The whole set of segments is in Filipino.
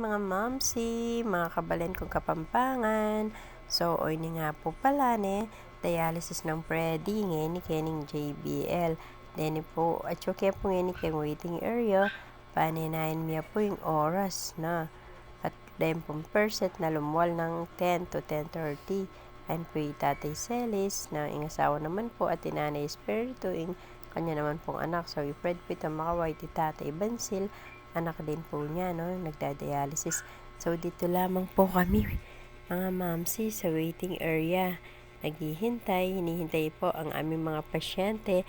mga momsi, mga kabalen kong kapampangan. So, oy ni nga po pala ni dialysis ng Freddy ngayon ni Kening JBL. Then po, at yung kaya po ngayon ni Ken waiting area, paninayin niya po yung oras na. At then po perset na lumuwal ng 10 to 10:30. And po yung Tatay Celis na ingasawa naman po at Inanay Espiritu, kanya naman pong anak. So, yung Fred Pito makaway ti Tatay Bansil, anak din po niya, no, nagda-dialysis. So, dito lamang po kami, mga mamsi, sa waiting area. Naghihintay, hinihintay po ang aming mga pasyente.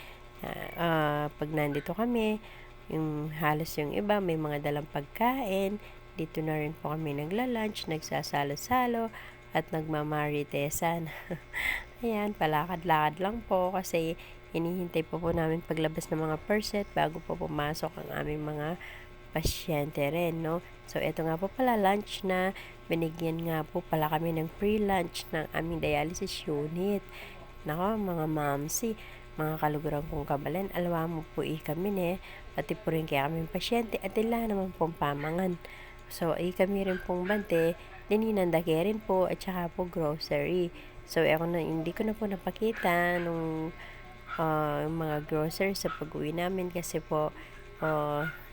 Pag nandito kami, yung halos yung iba, may mga dalang pagkain. Dito na rin po kami nagla-lunch, nagsasalo-salo, at nagmamaritesan. Ayan, palakad-lakad lang po kasi hinihintay po namin paglabas ng mga perset bago po pumasok ang aming mga pasyente rin, no? So, eto nga po pala, lunch na. Binigyan nga po pala kami ng free lunch ng aming dialysis unit. Nako, mga mamsi, mga kaluguran kong kabalan, alawa mo po kami ne, pati po rin kaya kami pasyente at ila naman pong pamangan. So, kami rin pong bante, dininandake rin po, at saka po grocery. So, hindi ko na po napakita nung mga groceries sa pag-uwi namin kasi po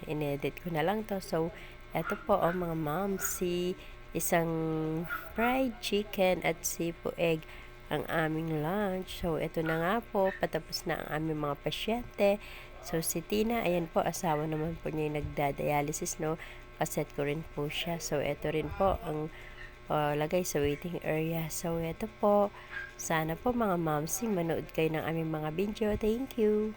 inedit ko na lang to. So, eto po mga moms, isang fried chicken at sipo egg ang aming lunch. So, eto na nga po, patapos na ang aming mga pasyente. So, si Tina, ayan po, asawa naman po niya yung nagda-dialysis, no? Kaset ko rin po siya. So, eto rin po ang lagay sa waiting area. So, eto po, sana po mga momsing manood kayo ng aming mga video. Thank you!